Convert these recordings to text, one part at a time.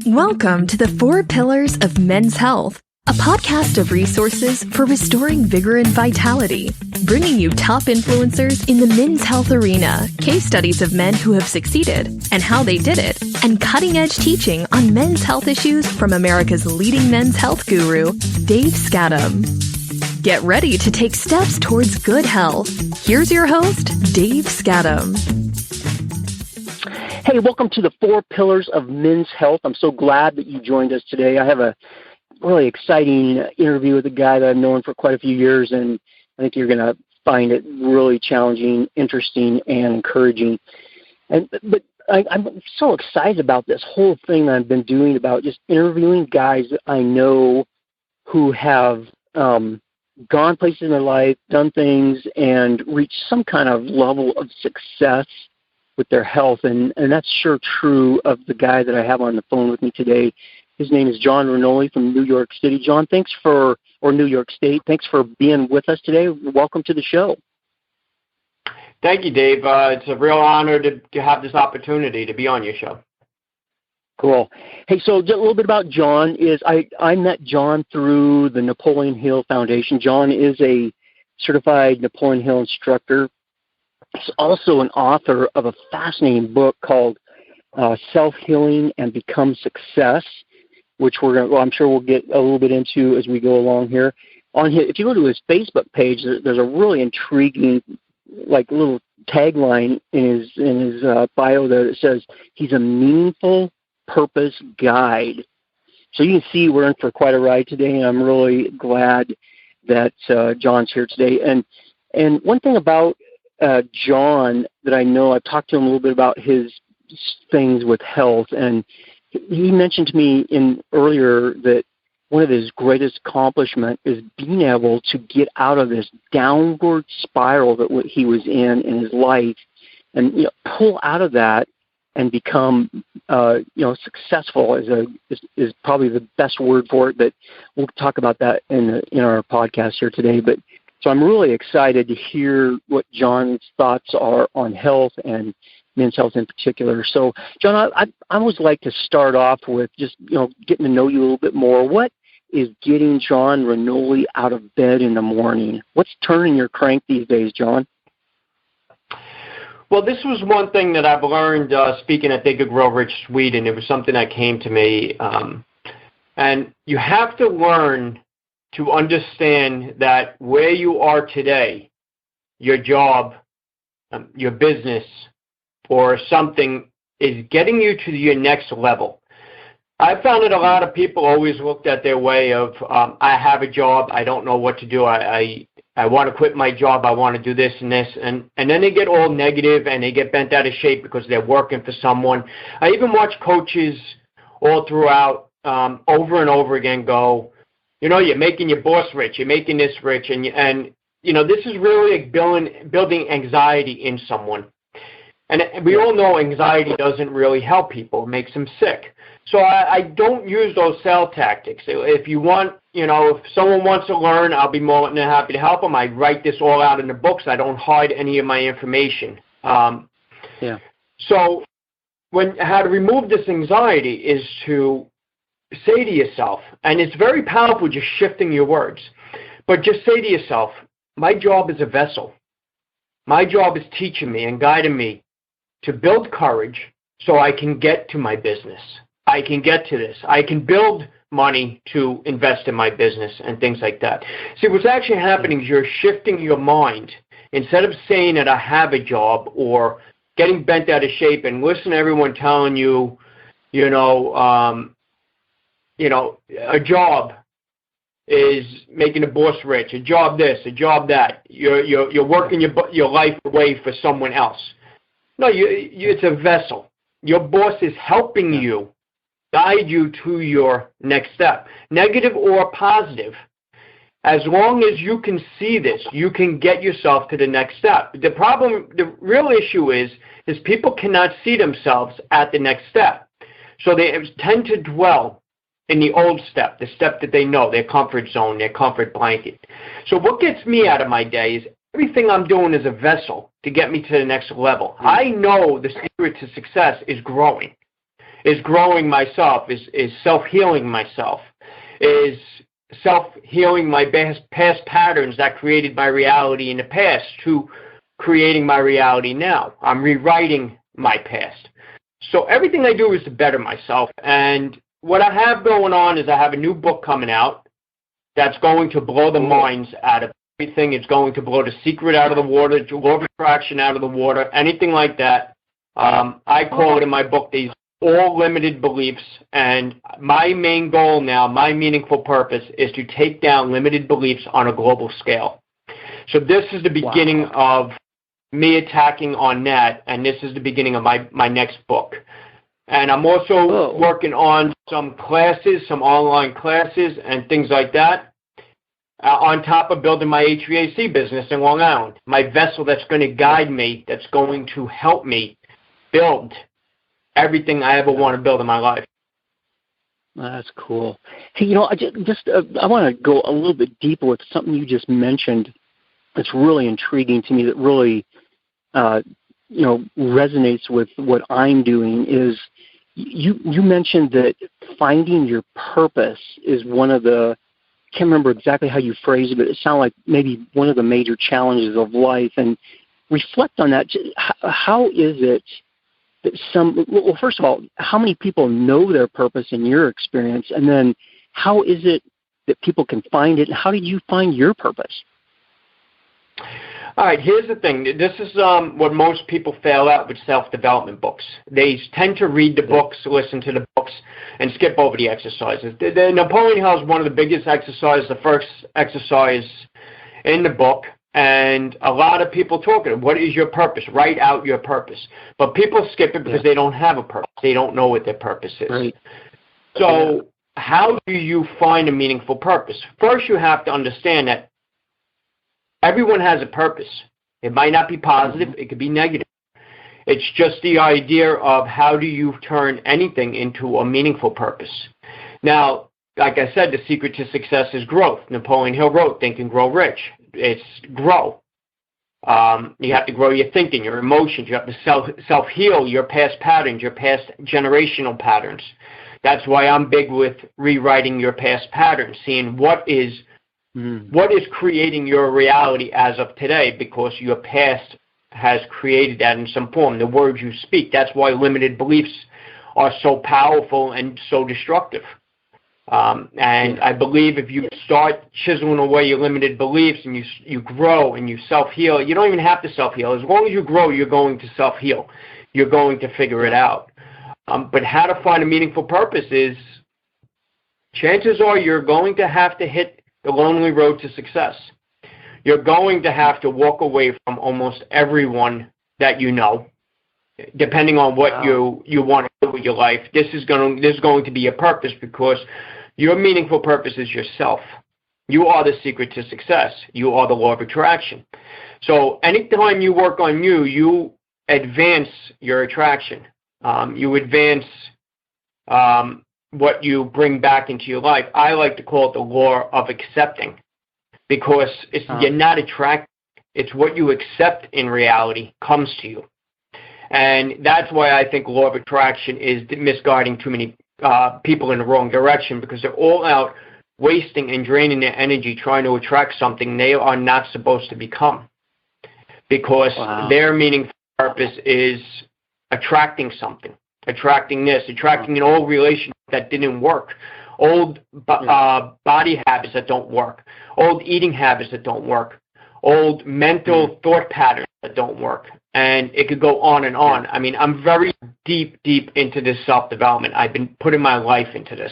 Welcome to the 4 Pillars of Men's Health, a podcast of resources for restoring vigor and vitality, bringing you top influencers in the men's health arena, case studies of men who have succeeded and how they did it, and cutting-edge teaching on men's health issues from America's leading men's health guru, Dave Skattum. Get ready to take steps towards good health. Here's your host, Dave Skattum. Hey, welcome to the 4 Pillars of Men's Health. I'm so glad that you joined us today. I have a really exciting interview with a guy that I've known for quite a few years, and I think you're going to find it really challenging, interesting, and encouraging. But I'm so excited about this whole thing that I've been doing about just interviewing guys that I know who have gone places in their life, done things, and reached some kind of level of success with their health, and that's sure true of the guy that I have on the phone with me today. His name is John Raniola from New York City. John, New York State, thanks for being with us today. Welcome to the show. Thank you, Dave. It's a real honor to have this opportunity to be on your show. Cool. Hey, so just a little bit about John is I met John through the Napoleon Hill Foundation. John is a certified Napoleon Hill instructor. He's also an author of a fascinating book called Self-Healing and Become Success, which I'm sure we'll get a little bit into as we go along here. If you go to his Facebook page, there's a really intriguing, little tagline in his bio there that says he's a meaningful purpose guide. So you can see we're in for quite a ride today, and I'm really glad that John's here today. And one thing about John that I know, I've talked to him a little bit about his things with health, and he mentioned to me earlier that one of his greatest accomplishments is being able to get out of this downward spiral that he was in his life, and pull out of that and become successful is probably the best word for it. But we'll talk about that in our podcast here today. But so I'm really excited to hear what John's thoughts are on health and men's health in particular. So, John, I always like to start off with just getting to know you a little bit more. What is getting John Raniola out of bed in the morning? What's turning your crank these days, John? Well, this was one thing that I've learned speaking at Think and Grow Rich, Sweden. It was something that came to me. And you have to learn to understand that where you are today, your job, your business, or something is getting you to your next level. I found that a lot of people always looked at their way of, I have a job, I don't know what to do, I want to quit my job, I want to do this and this, and then they get all negative and they get bent out of shape because they're working for someone. I even watch coaches all throughout over and over again go, you're making your boss rich, you're making this rich, and this is really like building anxiety in someone. And we all know anxiety doesn't really help people, it makes them sick. So I don't use those sales tactics. If you want, if someone wants to learn, I'll be more than happy to help them. I write this all out in the books. I don't hide any of my information. So how to remove this anxiety is to say to yourself, and it's very powerful just shifting your words, but just say to yourself, my job is a vessel. My job is teaching me and guiding me to build courage so I can get to my business. I can get to this. I can build money to invest in my business and things like that. See, what's actually happening is you're shifting your mind. Instead of saying that I have a job or getting bent out of shape and listen to everyone telling you, a job is making a boss rich, a job this, a job that. You're working your life away for someone else. No, it's a vessel. Your boss is helping you, guide you to your next step, negative or positive. As long as you can see this, you can get yourself to the next step. The real issue is people cannot see themselves at the next step. So they tend to dwell in the old step, the step that they know, their comfort zone, their comfort blanket. So what gets me out of my day is everything I'm doing is a vessel to get me to the next level. I know the secret to success is growing. is growing myself, is self-healing myself, is self-healing my past patterns that created my reality in the past to creating my reality now. I'm rewriting my past. So everything I do is to better myself. And what I have going on is I have a new book coming out that's going to blow the minds out of everything. It's going to blow the secret out of the water, the law of attraction out of the water, anything like that. I call it in my book these all limited beliefs. And my main goal now, my meaningful purpose, is to take down limited beliefs on a global scale. So this is the beginning of me attacking on that, and this is the beginning of my next book. And I'm also working on some classes, some online classes and things like that, on top of building my HVAC business in Long Island, my vessel that's going to guide me, that's going to help me build everything I ever want to build in my life. That's cool. Hey, I want to go a little bit deeper with something you just mentioned that's really intriguing to me, that really resonates with what I'm doing. Is you mentioned that finding your purpose is one of the, I can't remember exactly how you phrased it, but it sounded like maybe one of the major challenges of life. And reflect on that. How is it that first of all, how many people know their purpose in your experience? And then how is it that people can find it? And how did you find your purpose? All right, here's the thing. This is what most people fail at with self-development books. They tend to read the books, listen to the books, and skip over the exercises. The Napoleon Hill is one of the biggest exercises, the first exercise in the book, and a lot of people talk about what is your purpose? Write out your purpose. But people skip it because they don't have a purpose. They don't know what their purpose is. Right. So how do you find a meaningful purpose? First, you have to understand that everyone has a purpose. It might not be positive. It could be negative. It's just the idea of how do you turn anything into a meaningful purpose. Now, like I said, the secret to success is growth. Napoleon Hill wrote, Think and Grow Rich. It's grow. You have to grow your thinking, your emotions. You have to self-heal your past patterns, your past generational patterns. That's why I'm big with rewriting your past patterns, seeing what is creating your reality as of today, because your past has created that in some form. The words you speak, that's why limited beliefs are so powerful and so destructive. I believe if you start chiseling away your limited beliefs and you grow and you self-heal, you don't even have to self-heal. As long as you grow, you're going to self-heal. You're going to figure it out. But how to find a meaningful purpose is, chances are you're going to have to hit the lonely road to success. You're going to have to walk away from almost everyone that you know, depending on what you want to do with your life. This is going to be your purpose, because your meaningful purpose is yourself. You are the secret to success. You are the law of attraction. So anytime you work on you, you advance your attraction. You advance what you bring back into your life. I like to call it the law of accepting, because you're not attracted. It's what you accept in reality comes to you. And that's why I think law of attraction is misguiding too many people in the wrong direction, because they're all out wasting and draining their energy trying to attract something they are not supposed to become, because their meaningful purpose is attracting something, attracting this, attracting an old relationship that didn't work, old body habits that don't work, old eating habits that don't work, old mental thought patterns that don't work. And it could go on and on. I mean, I'm very deep into this self-development. I've been putting my life into this.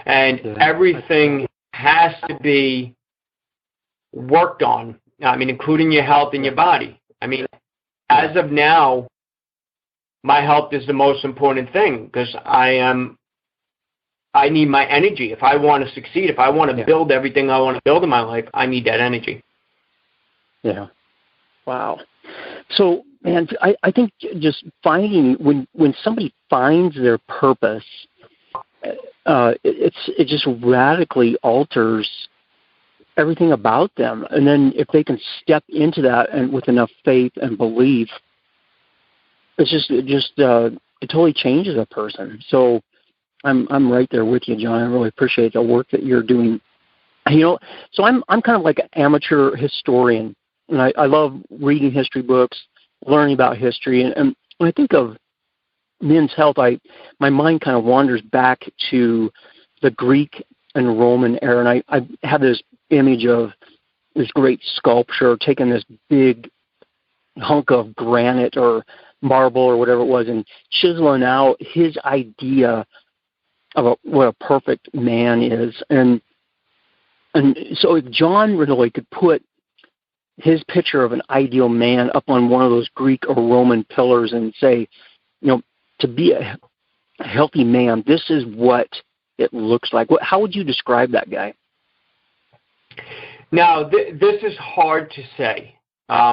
And everything has to be worked on, I mean, including your health and your body. I mean, as of now, my health is the most important thing, because I need my energy. If I want to succeed, if I want to build everything I want to build in my life, I need that energy. Yeah. Wow. So, man, I think just finding, when somebody finds their purpose, it just radically alters everything about them. And then if they can step into that and with enough faith and belief, it's just it totally changes a person. So I'm right there with you, John. I really appreciate the work that you're doing. So I'm kind of like an amateur historian, and I love reading history books, learning about history, and when I think of men's health, my mind kind of wanders back to the Greek and Roman era, and I have this image of this great sculpture taking this big hunk of granite or marble or whatever it was and chiseling out his idea of what a perfect man is. And so if John really could put his picture of an ideal man up on one of those Greek or Roman pillars and say, to be a healthy man, this is what it looks like. How would you describe that guy? Now, this is hard to say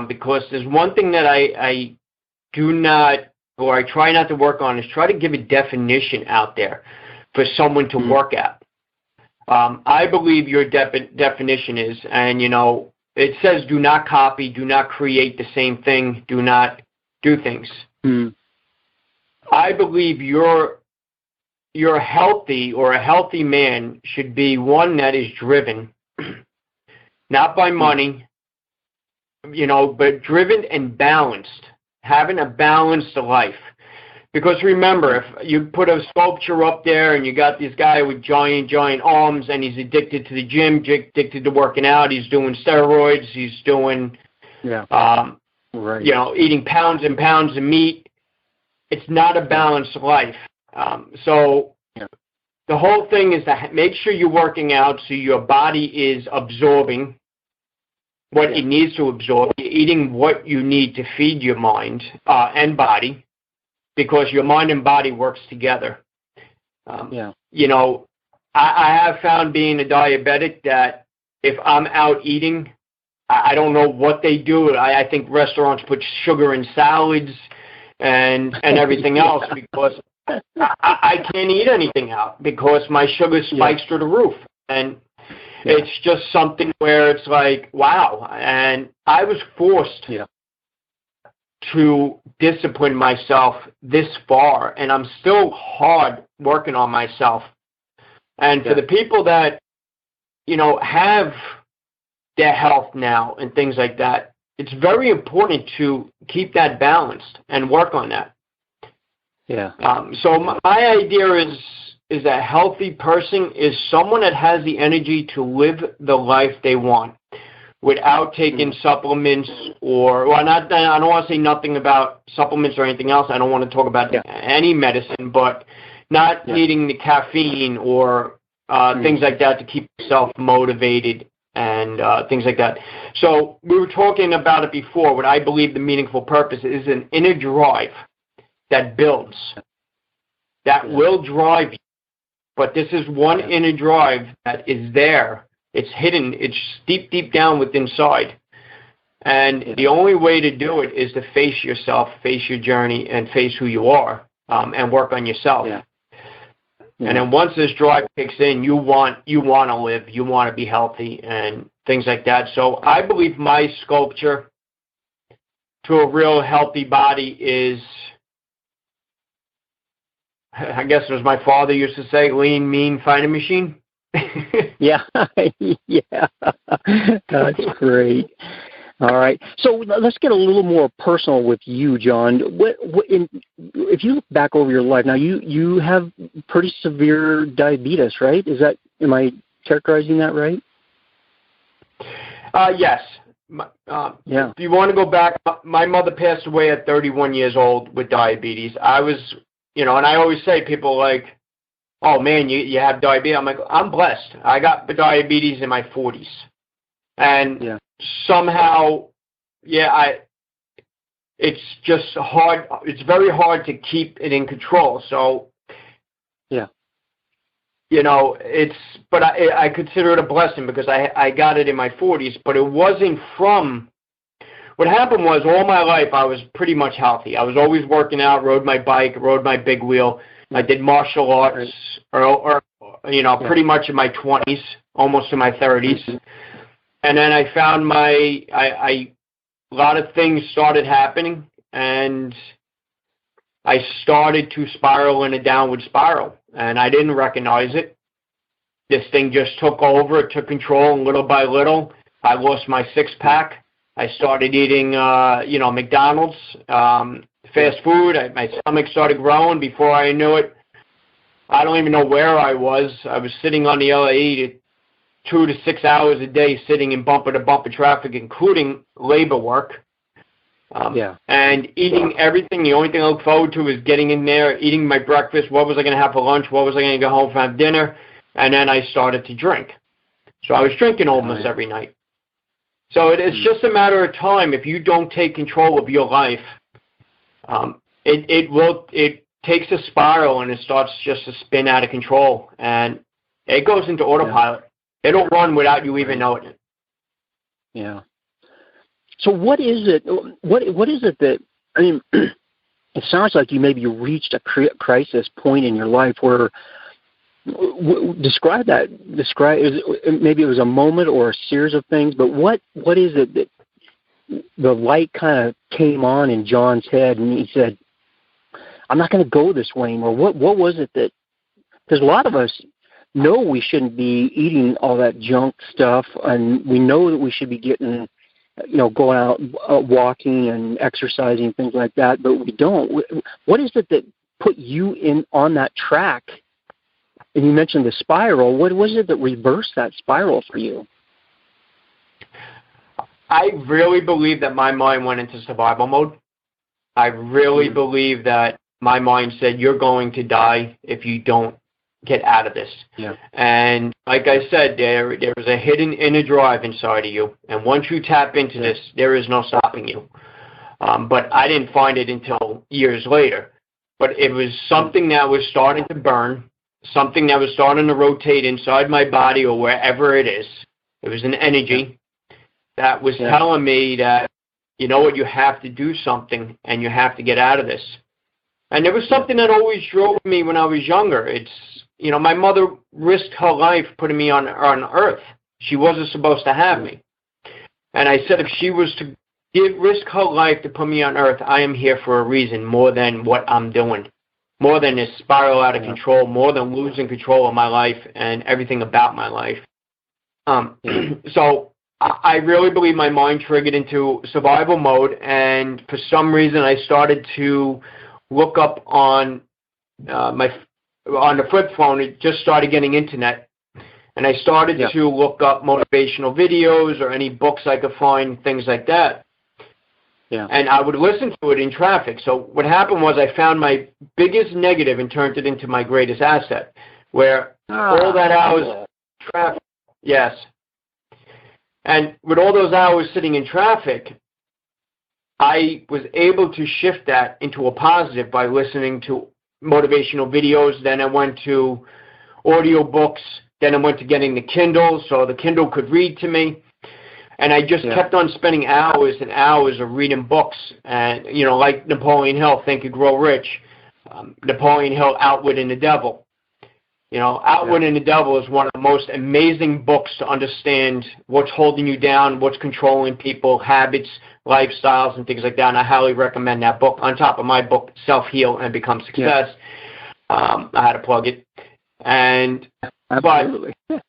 because there's one thing that I do not, or I try not to work on, is try to give a definition out there for someone to work at. I believe your definition is, and it says do not copy, do not create the same thing, do not do things. I believe you're healthy, or a healthy man should be one that is driven, not by money, but driven and balanced, having a balanced life. Because remember, if you put a sculpture up there and you got this guy with giant arms and he's addicted to the gym, addicted to working out, he's doing steroids, he's doing, eating pounds and pounds of meat, it's not a balanced life. The whole thing is to make sure you're working out so your body is absorbing what it needs to absorb, you're eating what you need to feed your mind and body, because your mind and body works together. I have found, being a diabetic, that if I'm out eating, I don't know what they do. I think restaurants put sugar in salads and everything else, because I can't eat anything out because my sugar spikes through the roof. And it's just something where it's like, wow. And I was forced to discipline myself this far, and I'm still hard working on myself. And for the people that, have their health now and things like that, it's very important to keep that balanced and work on that. So my idea is a healthy person is someone that has the energy to live the life they want without taking supplements I don't want to say nothing about supplements or anything else. I don't want to talk about any medicine, but not needing the caffeine or things like that to keep yourself motivated and things like that. So we were talking about it before. What I believe the meaningful purpose is an inner drive that builds, that will drive you. But this is one inner drive that is there. It's hidden. It's deep down within inside. And the only way to do it is to face yourself, face your journey, and face who you are, and work on yourself. And then once this drive kicks in, you want to live, you want to be healthy, and things like that. So I believe my sculpture to a real healthy body is, I guess as my father used to say, lean, mean, fighting machine. That's great. All right, so let's get a little more personal with you, John. If you look back over your life now, you have pretty severe diabetes, right? Am I characterizing that right? Yes. If you want to go back, my mother passed away at 31 years old with diabetes. I was, and I always say, people like, oh man, you have diabetes. I'm like, I'm blessed. I got diabetes in my 40s. And somehow, it's just hard. It's very hard to keep it in control. So, but I consider it a blessing because I got it in my 40s, but it wasn't from, what happened was all my life I was pretty much healthy. I was always working out, rode my bike, rode my big wheel. I did martial arts, pretty much in my 20s, almost in my 30s. And then I found a lot of things started happening, and I started to spiral in a downward spiral, and I didn't recognize it. This thing just took over, it took control, and little by little, I lost my six-pack. I started eating, McDonald's, fast food. My stomach started growing. Before I knew it, I don't even know where I was. I was sitting on the LAE 2 to 6 hours a day, sitting in bumper-to-bumper traffic, including labor work. And eating everything. The only thing I look forward to is getting in there, eating my breakfast. What was I going to have for lunch? What was I going to go home for dinner? And then I started to drink. So I was drinking almost every night. So it's just a matter of time. If you don't take control of your life, it takes a spiral and it starts just to spin out of control, and it goes into autopilot. It'll run without you even knowing it. Yeah. So what is it? What is it that, I mean, it sounds like you maybe reached a crisis point in your life where, describe that. Maybe it was a moment or a series of things, but what is it that the light kind of came on in John's head and he said, I'm not going to go this way anymore? What was it that, because a lot of us know we shouldn't be eating all that junk stuff, and we know that we should be getting, going out walking and exercising, things like that, but we don't. What is it that put you on that track? And you mentioned the spiral. What was it that reversed that spiral for you? I really believe that my mind went into survival mode. I really believe that my mind said, you're going to die if you don't get out of this. Yeah. And like I said, there is a hidden inner drive inside of you. And once you tap into this, there is no stopping you. But I didn't find it until years later. But it was something that was starting to burn, something that was starting to rotate inside my body or wherever it is. It was an energy that was telling me that, you know what, you have to do something and you have to get out of this. And there was something that always drove me when I was younger. It's, my mother risked her life putting me on earth. She wasn't supposed to have me. And I said, if she was to risk her life to put me on earth, I am here for a reason more than what I'm doing, more than this spiral out of control, more than losing control of my life and everything about my life. So I really believe my mind triggered into survival mode, and for some reason I started to look up on the flip phone. It just started getting internet, and I started to look up motivational videos or any books I could find, things like that. Yeah. And I would listen to it in traffic. So what happened was I found my biggest negative and turned it into my greatest asset, where all that hours traffic, yes. And with all those hours sitting in traffic, I was able to shift that into a positive by listening to motivational videos. Then I went to audio books. Then I went to getting the Kindle so the Kindle could read to me. And I just kept on spending hours and hours of reading books. And, like Napoleon Hill, Think and Grow Rich. Napoleon Hill, Outwitting the Devil. Outwitting the Devil is one of the most amazing books to understand what's holding you down, what's controlling people, habits, lifestyles, and things like that. And I highly recommend that book on top of my book, Self-Heal and Become Success. I had to plug it. And absolutely. But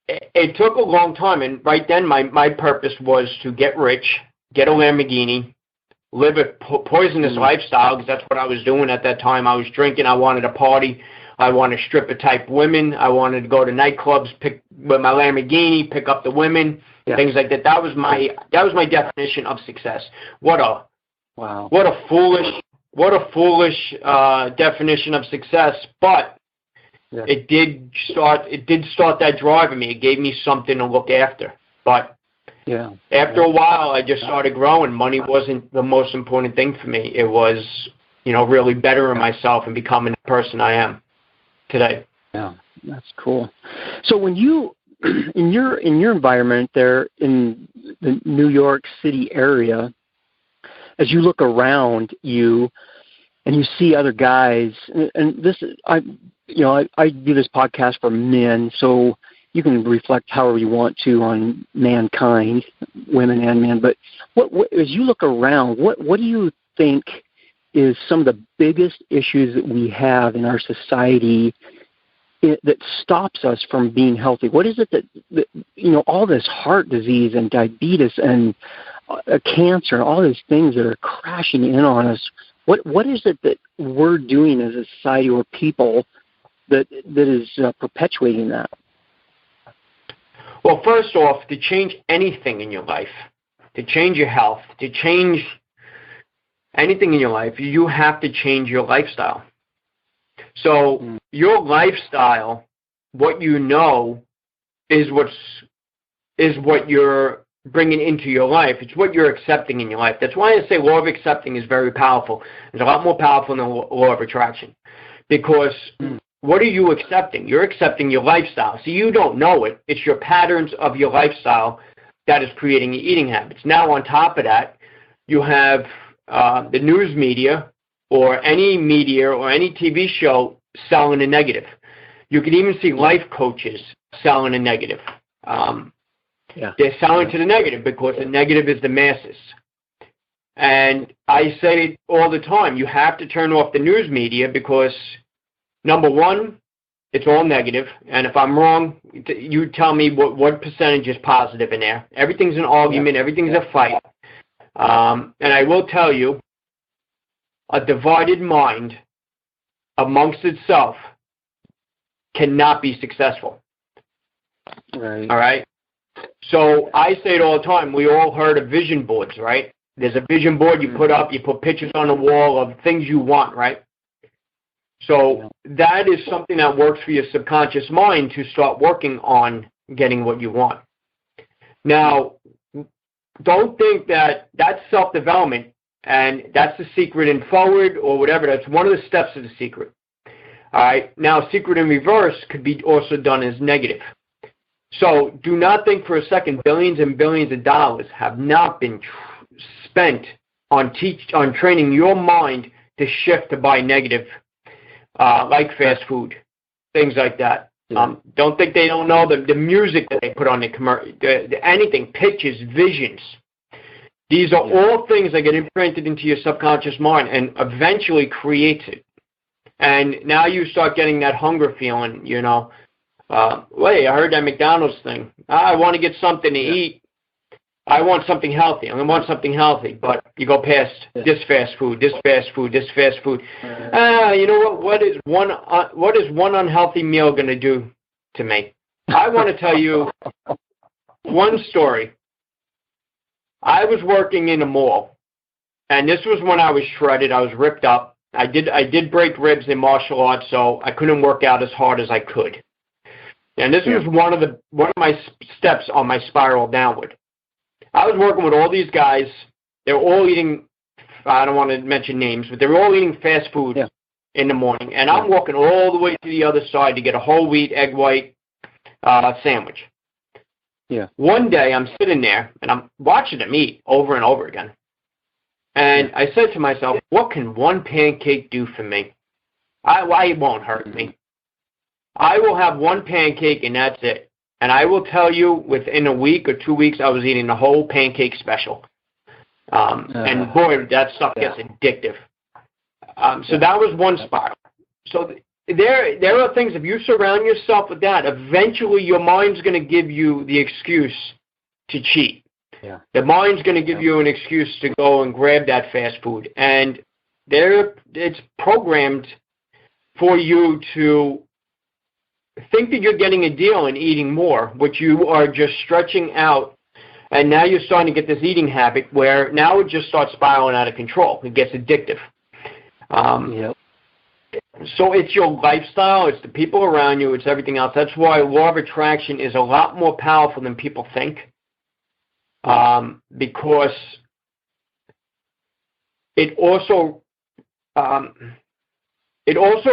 it took a long time. And right then, my purpose was to get rich, get a Lamborghini, live a poisonous lifestyle, because that's what I was doing at that time. I was drinking. I wanted to party. I wanted stripper-type women. I wanted to go to nightclubs, pick with my Lamborghini, pick up the women, things like that. That was my definition of success. What a foolish definition of success. But it did start that drive in me. It gave me something to look after. But after a while, I just started growing. Money wasn't the most important thing for me. It was, really bettering myself and becoming the person I am today. Yeah, that's cool. So when you, in your environment there in the New York City area, as you look around you and you see other guys, and this is, I do this podcast for men, so you can reflect however you want to on mankind, women and men. But what as you look around, what do you think is some of the biggest issues that we have in our society that stops us from being healthy? What is it that all this heart disease and diabetes and cancer and all these things that are crashing in on us? What is it that we're doing as a society or people that is perpetuating that? Well, first off, to change anything in your life, to change your health, to change anything in your life, you have to change your lifestyle. So your lifestyle, what you know, is what you're bringing into your life. It's what you're accepting in your life. That's why I say law of accepting is very powerful. It's a lot more powerful than law of attraction. Because what are you accepting? You're accepting your lifestyle. So you don't know it. It's your patterns of your lifestyle that is creating your eating habits. Now, on top of that, you have the news media or any media or any TV show selling a negative. You can even see life coaches selling a negative. They're selling to the negative because the negative is the masses. And I say all the time, you have to turn off the news media because, number one, it's all negative. And if I'm wrong, you tell me what percentage is positive in there. Everything's an argument. Everything's a fight. And I will tell you, a divided mind amongst itself cannot be successful. Right. All right? So I say it all the time. We all heard of vision boards, right? There's a vision board you put up. You put pictures on the wall of things you want, right? So that is something that works for your subconscious mind to start working on getting what you want. Now, don't think that that's self-development and that's the secret in forward or whatever. That's one of the steps of the secret. All right. Now, secret in reverse could be also done as negative. So do not think for a second billions and billions of dollars have not been spent on training your mind to shift to buy negative, like fast food, things like that. Don't think they don't know the music that they put on the commercial, anything, pictures, visions. These are all things that get imprinted into your subconscious mind and eventually creates it. And now you start getting that hunger feeling, wait, I heard that McDonald's thing. I want to get something to eat. I want something healthy. I want something healthy. But you go past this fast food, this fast food, this fast food. You know what? What is one unhealthy meal going to do to me? I want to tell you one story. I was working in a mall, and this was when I was shredded. I was ripped up. I did break ribs in martial arts, so I couldn't work out as hard as I could. And this was one of my steps on my spiral downward. I was working with all these guys. They were all eating, I don't want to mention names, but they were all eating fast food in the morning. And I'm walking all the way to the other side to get a whole wheat, egg white sandwich. One day I'm sitting there and I'm watching them eat over and over again. And I said to myself, what can one pancake do for me? It won't hurt me. I will have one pancake and that's it. And I will tell you, within a week or 2 weeks, I was eating the whole pancake special. And boy, that stuff gets addictive. So that was one spiral. So there are things, if you surround yourself with that, eventually your mind's going to give you the excuse to cheat. The mind's going to give you an excuse to go and grab that fast food. And it's programmed for you to think that you're getting a deal and eating more, which you are just stretching out. And now you're starting to get this eating habit where now it just starts spiraling out of control. It gets addictive. So it's your lifestyle, it's the people around you, it's everything else. That's why law of attraction is a lot more powerful than people think. Because it also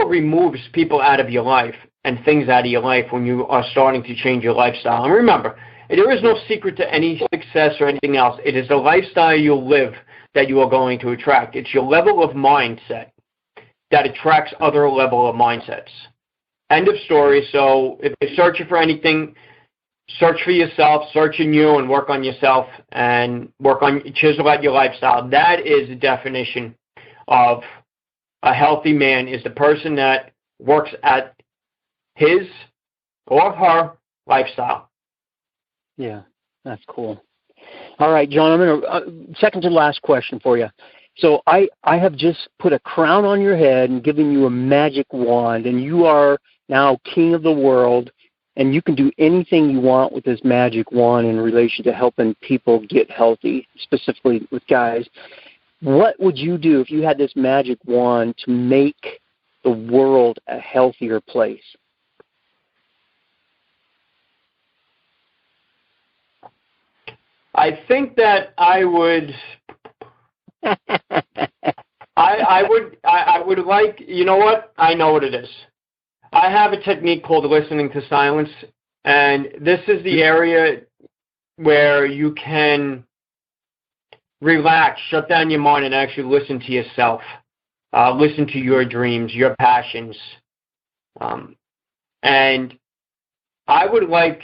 removes people out of your life and things out of your life when you are starting to change your lifestyle. And remember, there is no secret to any success or anything else. It is the lifestyle you live that you are going to attract. It's your level of mindset that attracts other level of mindsets. End of story. So if you're searching for anything, search for yourself, search in you, and work on yourself and chisel out your lifestyle. That is the definition of a healthy man is the person that works at his or her lifestyle. Yeah, that's cool. All right, John, I'm going to second to last question for you. So I have just put a crown on your head and given you a magic wand, and you are now king of the world, and you can do anything you want with this magic wand in relation to helping people get healthy, specifically with guys. What would you do if you had this magic wand to make the world a healthier place? I think that I would. I would like. You know what? I know what it is. I have a technique called listening to silence, and this is the area where you can relax, shut down your mind, and actually listen to yourself. Listen to your dreams, your passions, and I would like.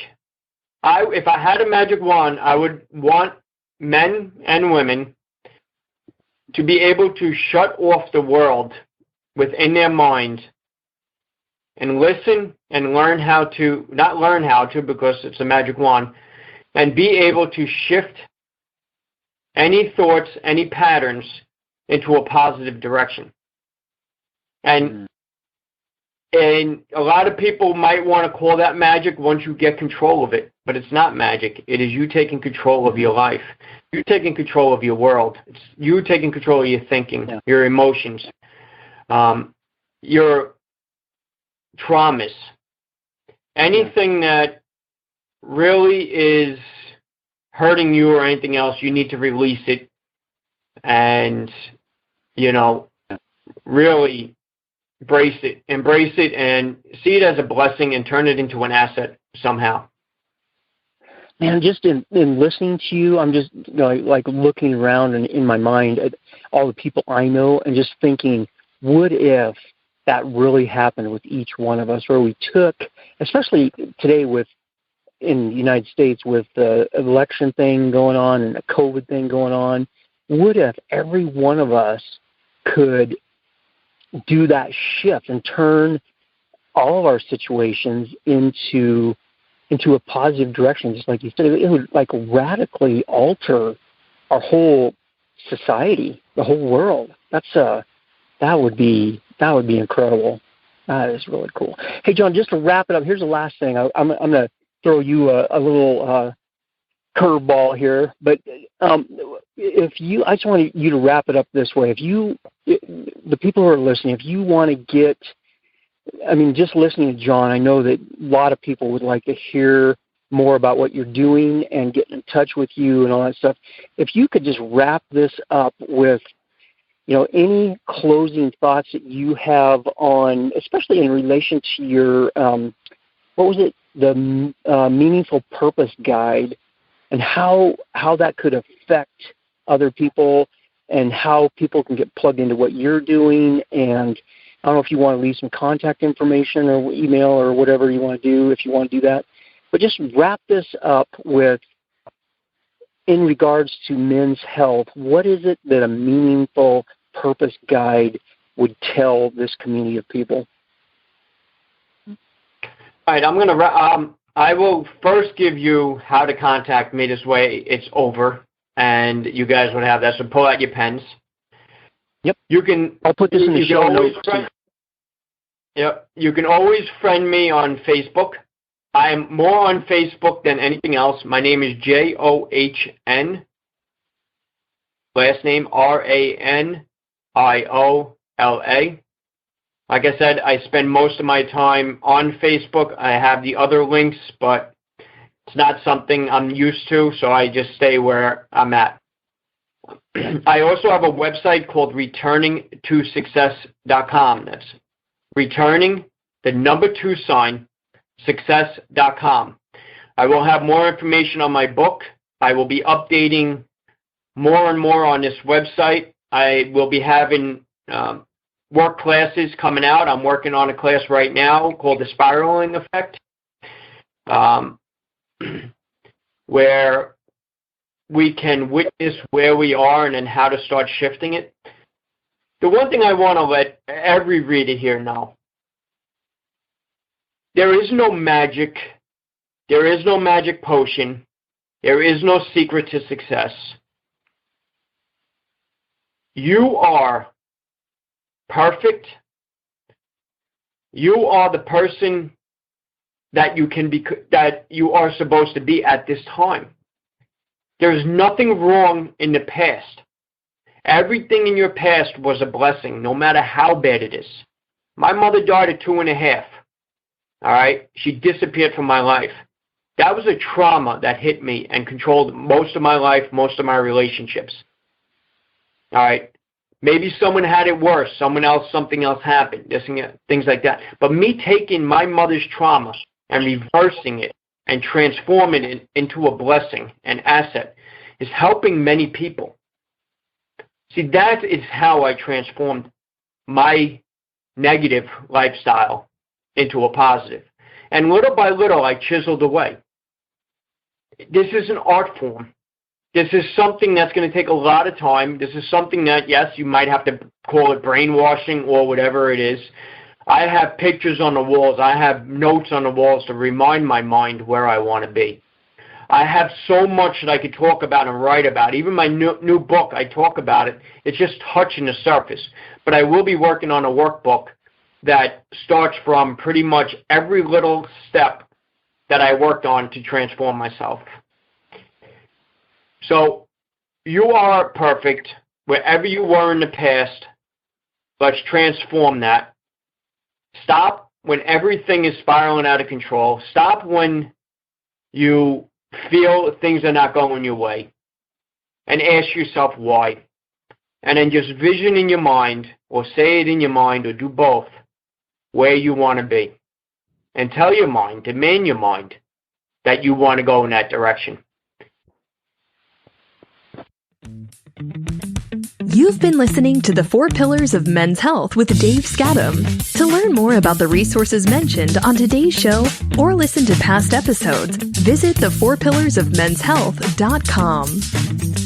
If I had a magic wand, I would want men and women to be able to shut off the world within their mind and listen and learn how to, not learn how to because it's a magic wand, and be able to shift any thoughts, any patterns into a positive direction. And a lot of people might want to call that magic once you get control of it, but it's not magic. It is you taking control of your life. You're taking control of your world. It's you taking control of your thinking, your emotions, your traumas. Anything that really is hurting you or anything else, you need to release it and, really embrace it and see it as a blessing and turn it into an asset somehow. Man, just in listening to you, I'm just like looking around in my mind at all the people I know and just thinking, what if that really happened with each one of us, where we took, especially today in the United States with the election thing going on and the COVID thing going on, what if every one of us could do that shift and turn all of our situations into a positive direction, just like you said? It would like radically alter our whole society, the whole world. That would be incredible. That is really cool. Hey, John, just to wrap it up, here's the last thing. I'm going to throw you a little curveball here, but I just want you to wrap it up this way. The people who are listening, if you want to get, just listening to John, I know that a lot of people would like to hear more about what you're doing and get in touch with you and all that stuff. If you could just wrap this up with, any closing thoughts that you have on, especially in relation to your, the Meaningful Purpose Guide, and how that could affect other people and how people can get plugged into what you're doing. And I don't know if you want to leave some contact information or email or whatever you want to do, if you want to do that. But just wrap this up with, in regards to men's health, what is it that a Meaningful Purpose Guide would tell this community of people? All right, I will first give you how to contact me. This way it's over, and you guys would have that. So pull out your pens. Yep. I'll put this in the show notes. Yep. You can always friend me on Facebook. I'm more on Facebook than anything else. My name is John. Last name Raniola. Like I said, I spend most of my time on Facebook. I have the other links, but it's not something I'm used to, so I just stay where I'm at. I also have a website called returningtosuccess.com. That's returning, the number 2 sign, success.com. I will have more information on my book. I will be updating more and more on this website. I will be having work classes coming out. I'm working on a class right now called The Spiraling Effect, where we can witness where we are and then how to start shifting it. the one thing I want to let every reader here know, there is no magic. There is no magic potion. There is no secret to success. You are perfect. You are the person that you can be, that you are supposed to be at this time. There's nothing wrong in the past. Everything in your past was a blessing, no matter how bad it is. My mother died at 2.5. All right? She disappeared from my life. That was a trauma that hit me and controlled most of my life, most of my relationships. All right? Maybe someone had it worse. Something else happened. Things like that. But me taking my mother's trauma and reversing it and transforming it into a blessing, an asset, is helping many people. See, that is how I transformed my negative lifestyle into a positive. And little by little, I chiseled away. This is an art form. This is something that's going to take a lot of time. This is something that, yes, you might have to call it brainwashing or whatever it is. I have pictures on the walls. I have notes on the walls to remind my mind where I want to be. I have so much that I could talk about and write about. Even my new book, I talk about it. It's just touching the surface. But I will be working on a workbook that starts from pretty much every little step that I worked on to transform myself. So you are perfect. Wherever you were in the past, let's transform that. Stop when everything is spiraling out of control. Stop when you feel things are not going your way. And ask yourself why. And then just vision in your mind, or say it in your mind, or do both, where you want to be. And tell your mind, demand your mind, that you want to go in that direction. You've been listening to The 4 Pillars of Men's Health with Dave Skattum. To learn more about the resources mentioned on today's show or listen to past episodes, visit the4pillarsofmenshealth.com.